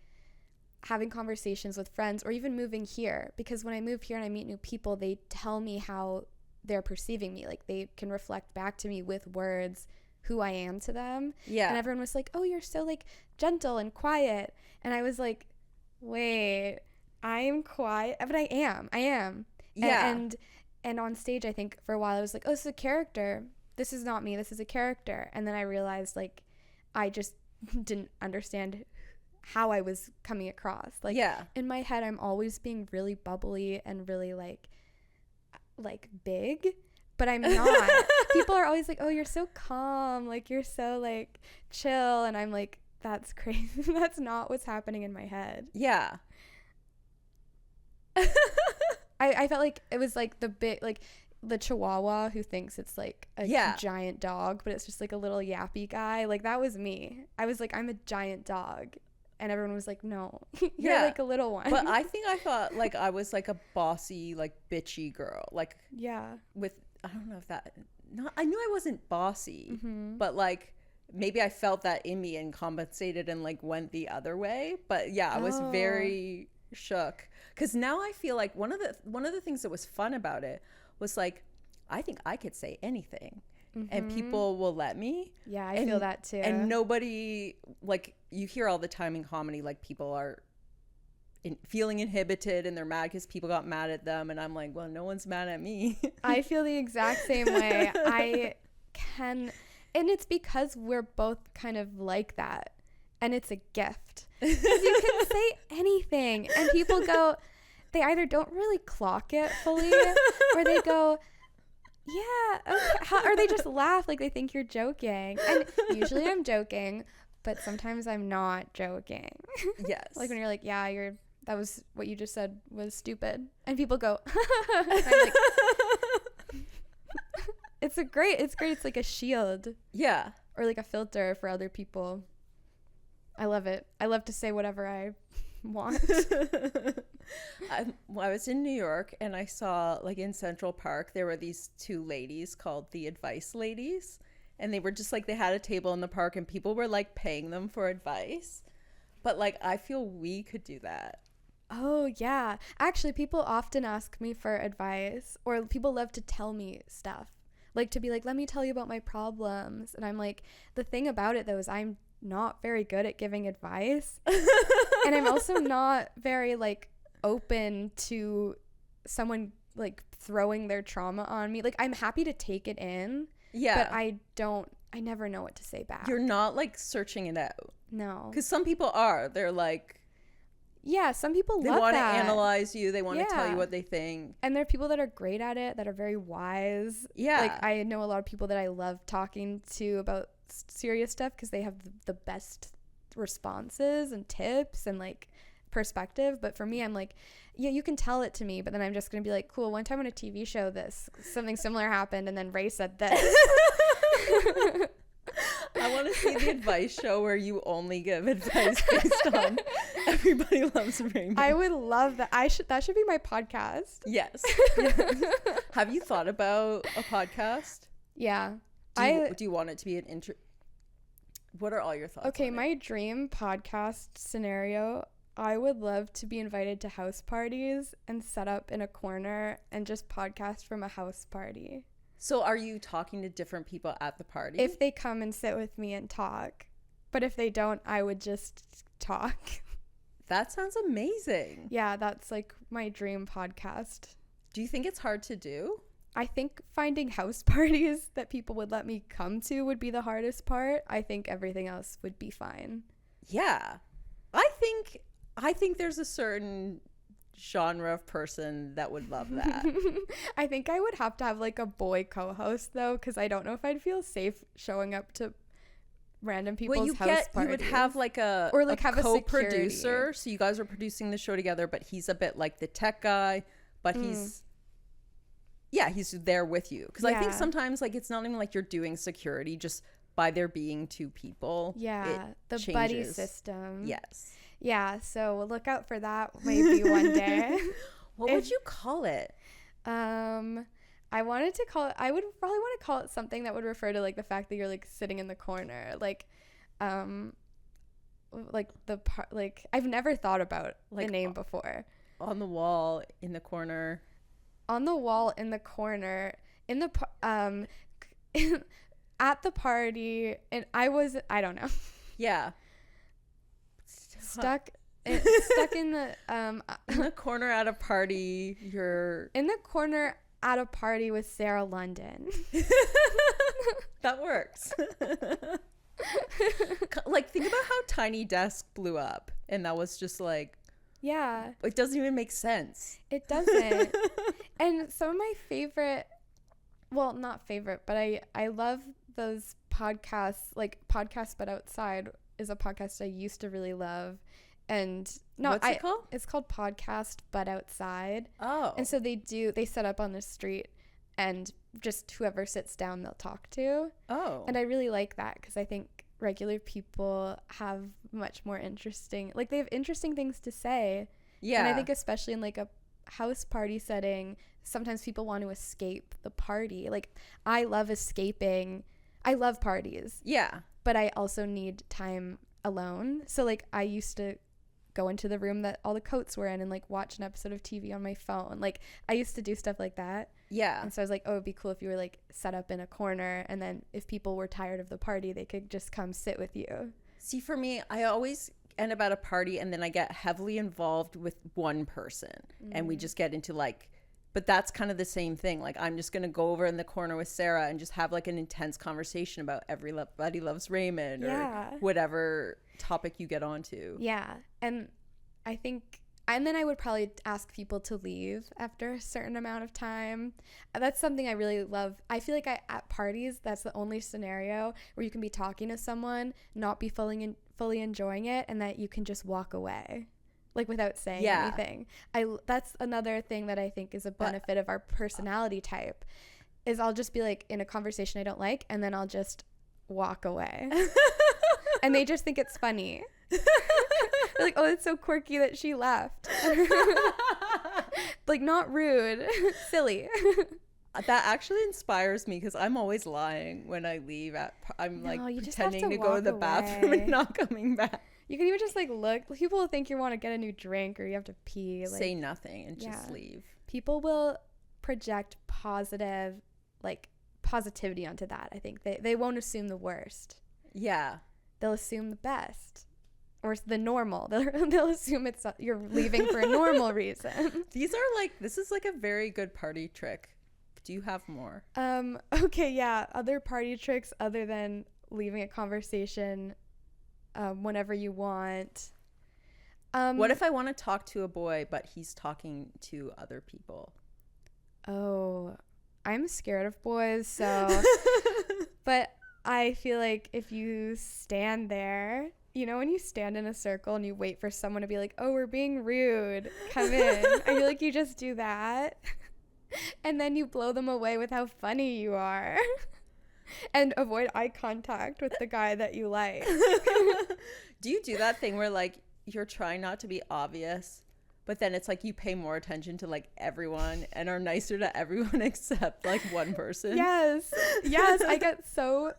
having conversations with friends or even moving here, because when I move here and I meet new people, they tell me how they're perceiving me. Like they can reflect back to me with words who I am to them. Yeah. And everyone was like, oh, you're so like gentle and quiet. And I was like, wait, I'm quiet, but I am. Yeah. And on stage, I think for a while I was like, oh, this is a character. This is not me. This is a character. And then I realized like I just didn't understand how I was coming across. Like in my head, I'm always being really bubbly and really like big, but I'm not. People are always like, oh, you're so calm, like you're so like chill, and I'm like, that's crazy. That's not what's happening in my head. Yeah. I felt like it was like the big, like the Chihuahua who thinks it's like a giant dog, but it's just like a little yappy guy. Like that was me. I was like, I'm a giant dog. And everyone was like, no, you're like a little one. But I think I thought like I was like a bossy, like bitchy girl. Like, with, I don't know if that, I knew I wasn't bossy, but like maybe I felt that in me and compensated and like went the other way. But I was very shook. Because now I feel like one of the things that was fun about it was like, I think I could say anything. And people will let me. Yeah, I feel that too. And nobody, like, you hear all the time in comedy, like, people are feeling inhibited and they're mad because people got mad at them. And I'm like, well, no one's mad at me. I feel the exact same way. And it's because we're both kind of like that. And it's a gift. Because you can say anything. And people go, they either don't really clock it fully, or they go, yeah, okay. Or they just laugh like they think you're joking. And usually I'm joking, but sometimes I'm not joking. Yes. Like when you're like, yeah, that was what you just said was stupid. And people go, and I'm like, it's great. It's like a shield. Yeah. Or like a filter for other people. I love it. I love to say whatever I want. I was in New York and I saw like in Central Park there were these two ladies called the Advice Ladies, and they were just like, they had a table in the park and people were like paying them for advice. But like I feel we could do that. Oh yeah, actually people often ask me for advice, or people love to tell me stuff, like to be like, let me tell you about my problems. And I'm like, the thing about it though is I'm not very good at giving advice. And I'm also not very like open to someone like throwing their trauma on me. Like I'm happy to take it in, but I never know what to say back. You're not like searching it out. No, because some people are, they're like, some people they want to analyze you, they want to tell you what they think, and there are people that are great at it, that are very wise. Like I know a lot of people that I love talking to about serious stuff because they have the best responses and tips and like perspective. But for me, I'm like, yeah, you can tell it to me, but then I'm just gonna be like, cool, one time on a TV show something similar happened and then Ray said this. I want to see the advice show where you only give advice based on Everybody Loves Raymond. I would love that. That should be my podcast. Yes. Have you thought about a podcast? Yeah. Do you want it to be an what are all your thoughts? Okay, my dream podcast scenario, I would love to be invited to house parties and set up in a corner and just podcast from a house party. So are you talking to different people at the party? If they come and sit with me and talk. But if they don't, I would just talk. That sounds amazing. Yeah, that's like my dream podcast. Do you think it's hard to do? I think finding house parties that people would let me come to would be the hardest part. I think everything else would be fine. Yeah. I think there's a certain genre of person that would love that. I think I would have to have like a boy co-host though, because I don't know if I'd feel safe showing up to random people's house parties. You would have like a co-producer, so you guys are producing the show together, but he's a bit like the tech guy, but he's there with you. Because I think sometimes like it's not even like you're doing security, just by there being two people. Yeah, the changes. Buddy system. Yes. Yeah, so look out for that maybe one day. What would you call it? I would probably want to call it something that would refer to like the fact that you're like sitting in the corner. Like like like I've never thought about like the name before. On the wall in the corner. On the wall in the corner in the at the party, and I don't know. Yeah. Stuck in the in the corner at a party. You're in the corner at a party with Sarah London. That works. Like, think about how Tiny Desk blew up, and that was just like, yeah, it doesn't even make sense. It doesn't. And some of my favorite, well, not favorite, but I love those podcasts, like Podcast But Outside is a podcast I used to really love. And what's it called? It's called Podcast But Outside. Oh. And so they set up on the street, and just whoever sits down they'll talk to. Oh. And I really like that, because I think regular people have much more interesting, like they have interesting things to say. Yeah. And I think especially in like a house party setting, sometimes people want to escape the party. Like, I love escaping. I love parties. Yeah. But I also need time alone. So like I used to go into the room that all the coats were in and like watch an episode of TV on my phone. Like, I used to do stuff like that. Yeah. And so I was like, oh, it'd be cool if you were like set up in a corner, and then if people were tired of the party, they could just come sit with you. See, for me, I always end up at a party and then I get heavily involved with one person, and we just get into like, but that's kind of the same thing. Like, I'm just going to go over in the corner with Sarah and just have like an intense conversation about Everybody Loves Raymond or whatever topic you get onto. Yeah. And I think, and then I would probably ask people to leave after a certain amount of time. That's something I really love. I feel like at parties, that's the only scenario where you can be talking to someone, not be fully enjoying it, and that you can just walk away, like without saying anything. That's another thing that I think is a benefit of our personality type, is I'll just be like in a conversation I don't like, and then I'll just walk away. And they just think it's funny. They're like, oh, it's so quirky that she left. Like, not rude. Silly. That actually inspires me, because I'm always lying when I leave. I'm like pretending to go to the bathroom and not coming back. You can even just like look. People will think you want to get a new drink or you have to pee. Like, say nothing and just leave. People will project positivity onto that. I think they won't assume the worst. Yeah. They'll assume the best, or the normal. They'll assume you're leaving for a normal reason. This is like a very good party trick. Do you have more? Okay, yeah. Other party tricks other than leaving a conversation whenever you want. What if I want to talk to a boy, but he's talking to other people? Oh, I'm scared of boys, so. But I feel like if you stand there, you know, when you stand in a circle and you wait for someone to be like, oh, we're being rude, come in. I feel like you just do that. And then you blow them away with how funny you are. And avoid eye contact with the guy that you like. Do you do that thing where like you're trying not to be obvious, but then it's like you pay more attention to like everyone and are nicer to everyone except like one person? Yes. I get so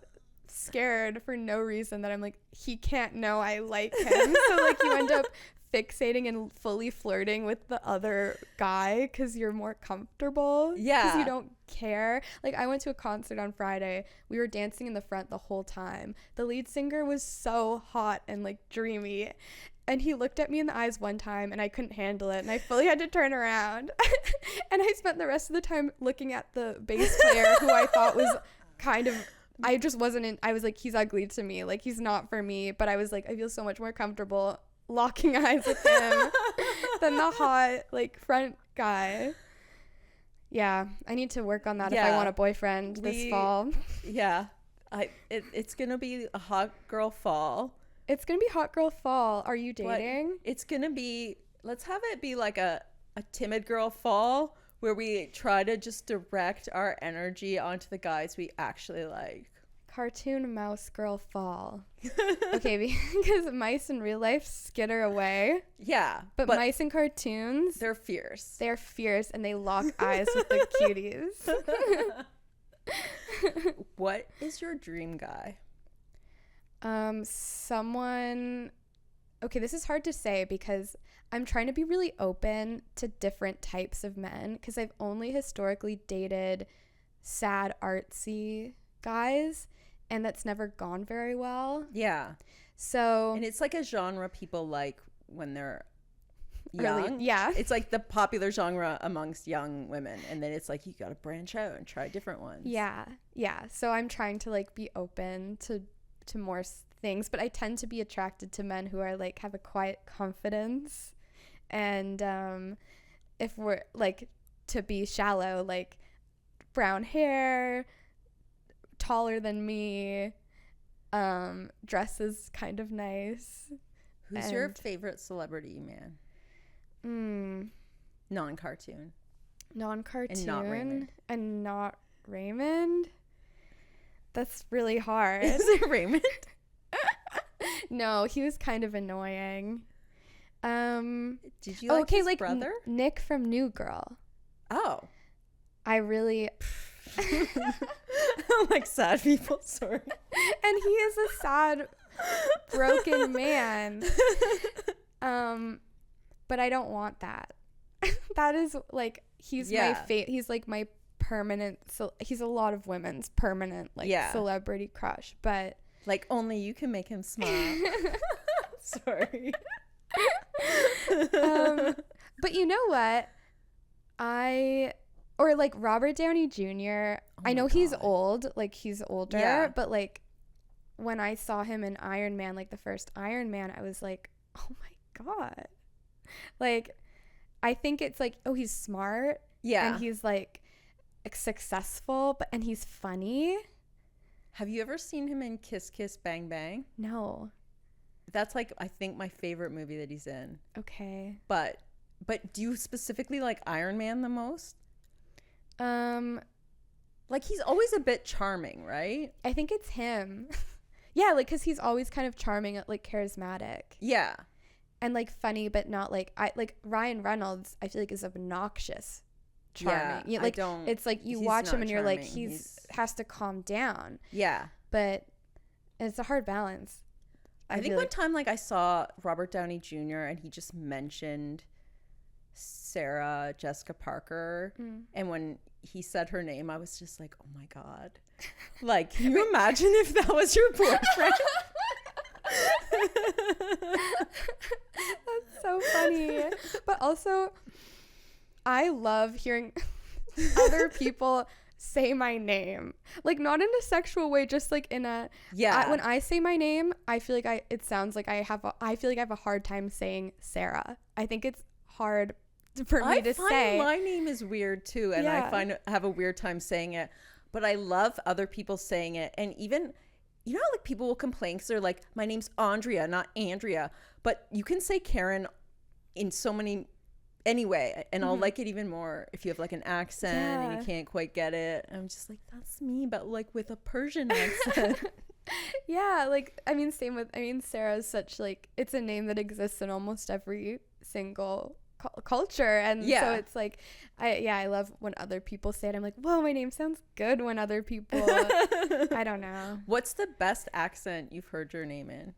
scared for no reason that I'm like, he can't know I like him. So like you end up fixating and fully flirting with the other guy because you're more comfortable. Yeah. Because you don't care. Like, I went to a concert on Friday. We were dancing in the front the whole time. The lead singer was so hot and like dreamy. And he looked at me in the eyes one time and I couldn't handle it. And I fully had to turn around. And I spent the rest of the time looking at the bass player who I thought was kind of, I just wasn't in, I was like, he's ugly to me. Like, he's not for me. But I was like, I feel so much more comfortable locking eyes with him than the hot like front guy. Yeah, I need to work on that if I want a boyfriend this fall. Yeah, it's gonna be a hot girl fall. It's gonna be hot girl fall. Are you dating? But it's gonna be, let's have it be like a timid girl fall where we try to just direct our energy onto the guys we actually like. Cartoon mouse girl fall. Okay, because mice in real life skitter away. Yeah. But mice in cartoons, they're fierce. They're fierce and they lock eyes with the cuties. What is your dream guy? Someone okay, this is hard to say because I'm trying to be really open to different types of men because I've only historically dated sad, artsy guys, and that's never gone very well. Yeah. So. And it's like a genre people like when they're young. Early, yeah. It's like the popular genre amongst young women. And then it's like you got to branch out and try different ones. Yeah. Yeah. So I'm trying to like be open to more things, but I tend to be attracted to men who are like have a quiet confidence, and if we're like to be shallow, like brown hair, taller than me, dresses kind of nice. Who's your favorite celebrity man? Non-cartoon And not Raymond. That's really hard. Is it Raymond? No, he was kind of annoying. Did you like his brother? Nick from New Girl. Oh. I really... I like sad people, sorry. And he is a sad, broken man. But I don't want that. That is like, he's he's like my permanent, so he's a lot of women's permanent like celebrity crush, but like only you can make him smile. Sorry. But you know what, or like Robert Downey Jr. I know he's old, like he's older, but like when I saw him in Iron Man, like the first Iron Man, I was like, oh my god, like I think it's like, oh, he's smart, and he's like successful, and he's funny. Have you ever seen him in Kiss Kiss Bang Bang? No. That's like, I think, my favorite movie that he's in. Okay. But do you specifically like Iron Man the most? Like he's always a bit charming, right? I think it's him. Yeah, like because he's always kind of charming, like charismatic. Yeah. And like funny, but not like Ryan Reynolds, I feel like is obnoxious charming. Yeah, like it's like you watch him and you're like, he's has to calm down. Yeah. But it's a hard balance. I think one time like I saw Robert Downey Jr. and he just mentioned Sarah Jessica Parker, and when he said her name, I was just like, oh my god. Like, can you imagine if that was your boyfriend? That's so funny. But also, I love hearing other people say my name, like not in a sexual way, just like in a when I say my name, I feel like it sounds like I feel like I have a hard time saying Sarah. I think it's hard for me to say. My name is weird too, and I have a weird time saying it, but I love other people saying it. And even, you know, like people will complain because they're like, my name's Andrea, not Andrea, but you can say Karen in so many anyway, and I'll like it even more if you have like an accent and you can't quite get it. I'm just like, that's me, but like with a Persian accent. Yeah, like I mean Sarah's such like, it's a name that exists in almost every single culture, and so it's like I love when other people say it. I'm like, whoa, my name sounds good when other people I don't know. What's the best accent you've heard your name in?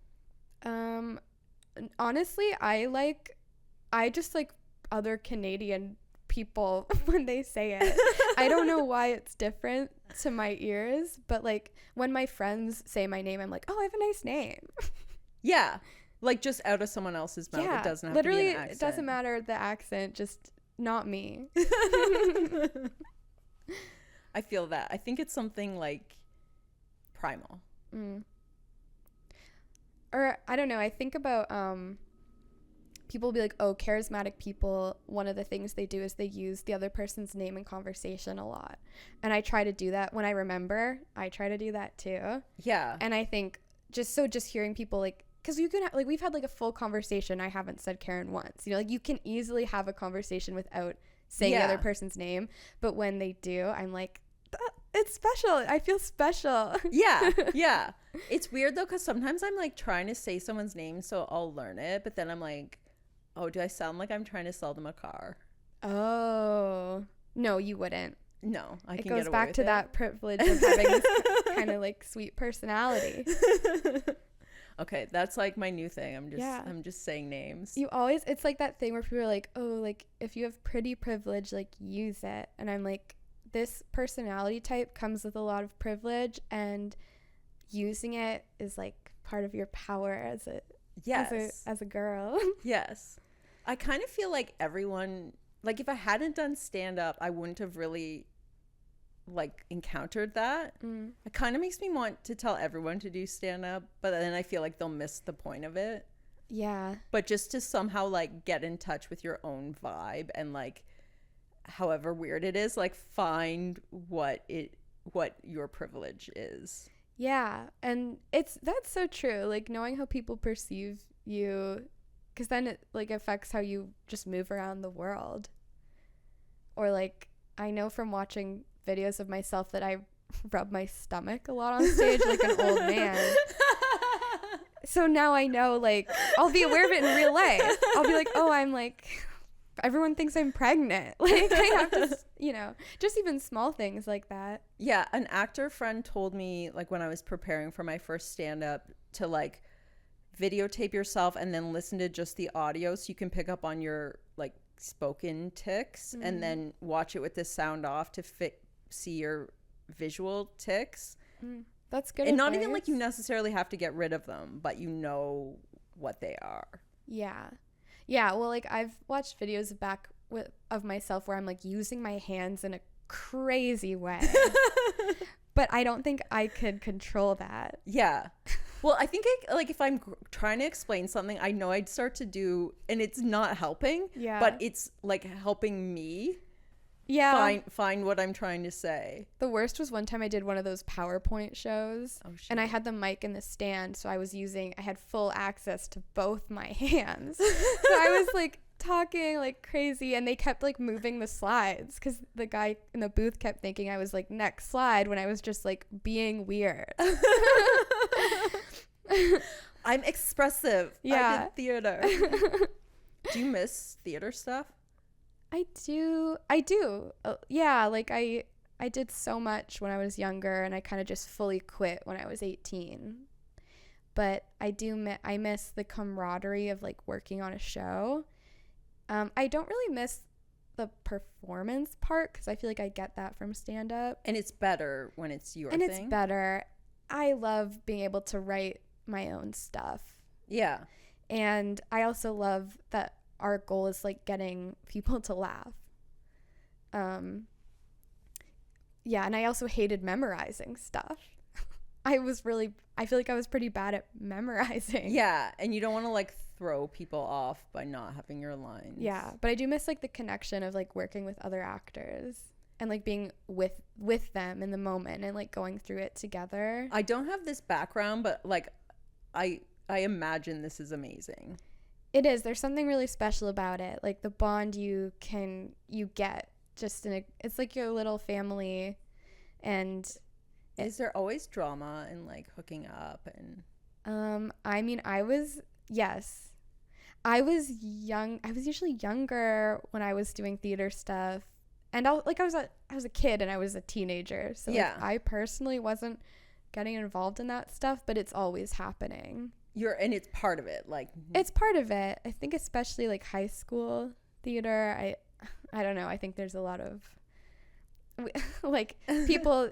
Honestly, I just like other Canadian people when they say it. I don't know why it's different to my ears, but like when my friends say my name, I'm like, oh, I have a nice name. Yeah. Like just out of someone else's mouth. Yeah, it doesn't have literally, to be an accent. It doesn't matter the accent, just not me. I feel that. I think it's something like primal. Or I don't know, I think about people will be like, oh, charismatic people, one of the things they do is they use the other person's name in conversation a lot. And I try to do that when I remember. I try to do that too. Yeah. And I think just hearing people like, because you can like, we've had like a full conversation, I haven't said Karen once, you know, like you can easily have a conversation without saying the other person's name, but when they do, I'm like, it's special, I feel special. Yeah. It's weird though, because sometimes I'm like trying to say someone's name so I'll learn it, but then I'm like, oh, do I sound like I'm trying to sell them a car? Oh no, you wouldn't. No, I can get away with it. It goes back to that privilege of having this kind of like sweet personality. Okay, that's like my new thing. I'm just saying names. It's like that thing where people are like, oh, like if you have pretty privilege, like use it. And I'm like, this personality type comes with a lot of privilege, and using it is like part of your power as a girl. Yes. I kind of feel like everyone, like if I hadn't done stand up, I wouldn't have really like encountered that. It kind of makes me want to tell everyone to do stand up, but then I feel like they'll miss the point of it. Yeah. But just to somehow like get in touch with your own vibe, and like however weird it is, like find what your privilege is. Yeah. And that's so true. Like knowing how people perceive you, because then it like affects how you just move around the world. Or like I know from watching videos of myself that I rub my stomach a lot on stage like an old man. So now I know, like, I'll be aware of it in real life. I'll be like, oh, I'm like, everyone thinks I'm pregnant. Like, I have to, just even small things like that. Yeah, an actor friend told me, like, when I was preparing for my first stand-up, to, like, videotape yourself and then listen to just the audio so you can pick up on your, like, spoken tics, and then watch it with the sound off to see your visual tics. That's good. And not even like you necessarily have to get rid of them, but you know what they are. Yeah. Well, like I've watched videos of myself where I'm like using my hands in a crazy way, but I don't think I could control that. Yeah. Well, I think like if I'm trying to explain something, I know I'd start to do, and it's not helping. Yeah. But it's like helping me. Yeah. Find what I'm trying to say. The worst was one time I did one of those PowerPoint shows. Oh, shit. And I had the mic in the stand, so I had full access to both my hands. So I was like talking like crazy, and they kept like moving the slides because the guy in the booth kept thinking I was like next slide when I was just like being weird. I'm expressive. Yeah. I did theater. Do you miss theater stuff? I do. Yeah, like I did so much when I was younger, and I kind of just fully quit when I was 18. But I miss the camaraderie of like working on a show. I don't really miss the performance part because I feel like I get that from stand up. And it's better when it's your thing. And it's better. I love being able to write my own stuff. Yeah. And I also love that our goal is like getting people to laugh. Yeah, and I also hated memorizing stuff. I feel like I was pretty bad at memorizing. Yeah, and you don't want to like throw people off by not having your lines. Yeah, but I do miss like the connection of like working with other actors and like being with them in the moment and like going through it together. I don't have this background, but like I imagine this is amazing. It is. There's something really special about it. Like the bond you get just it's like your little family. And is there always drama and like hooking up and I mean, I was young. I was usually younger when I was doing theater stuff. And I was a kid and I was a teenager. So yeah. Like, I personally wasn't getting involved in that stuff, but it's always happening. And it's part of it, like it's part of it. I think especially like high school theater, I don't know, I think there's a lot of like people,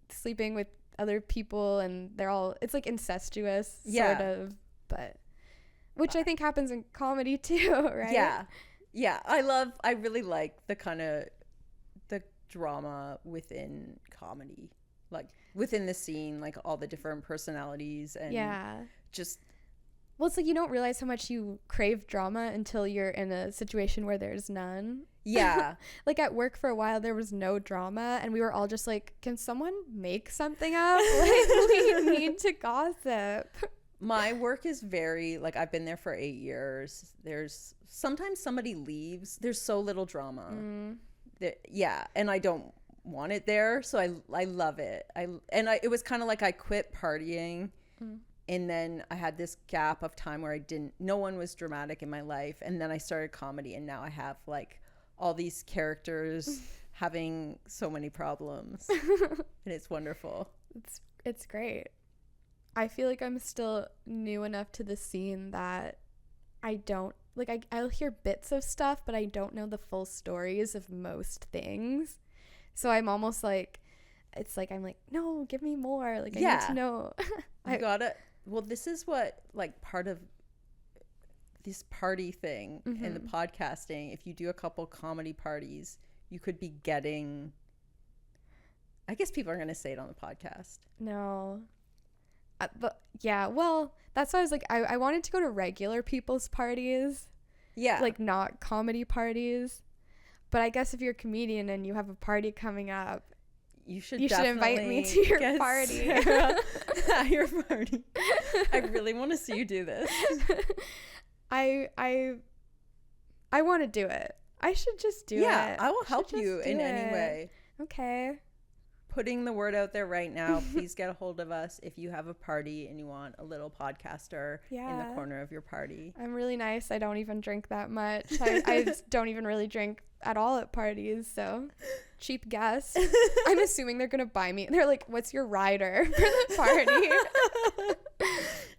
sleeping with other people, and it's like incestuous sort of, but which I think happens in comedy too, right? Yeah. I really like the kind of the drama within comedy, like within the scene, like all the different personalities and well, it's like you don't realize how much you crave drama until you're in a situation where there's none. Yeah. Like at work for a while there was no drama, and we were all just like, can someone make something up? Like we need to gossip. My work is very like, I've been there for 8 years. There's sometimes somebody leaves, there's so little drama. And I don't want it there, so I love it. It was kind of like I quit partying, and then I had this gap of time where no one was dramatic in my life, and then I started comedy, and now I have like all these characters having so many problems, and it's wonderful. It's great. I feel like I'm still new enough to the scene that I don't, like, I'll hear bits of stuff, but I don't know the full stories of most things. So I'm almost like, it's like, I'm like, no, give me more. Like, I need to know. I gotta, well, this is what, like, part of this party thing and the podcasting, if you do a couple comedy parties, you could be getting, I guess people are going to say it on the podcast. No. But yeah, well, that's why I was like, I wanted to go to regular people's parties. Yeah. Like, not comedy parties. But I guess if you're a comedian and you have a party coming up, you should invite me to your party. At your party. I really want to see you do this. I want to do it. I should just do it. Yeah, I will help you in any way. Okay. Putting the word out there right now. Please get a hold of us if you have a party and you want a little podcaster in the corner of your party. I'm really nice. I don't even drink that much. I just don't even really drink at all at parties, so cheap guess. I'm assuming they're gonna buy me. They're like, what's your rider for the party?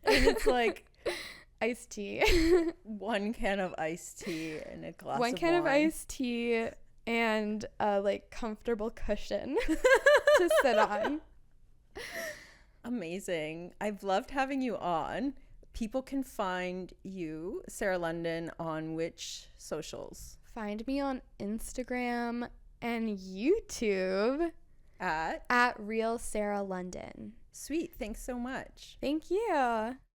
And it's like iced tea. 1 can of iced tea and a glass of wine. 1 can of iced tea and a like comfortable cushion to sit on. Amazing. I've loved having you on. People can find you, Sarah London, on which socials? Find me on Instagram and YouTube at Real Sarah London. Sweet. Thanks so much. Thank you.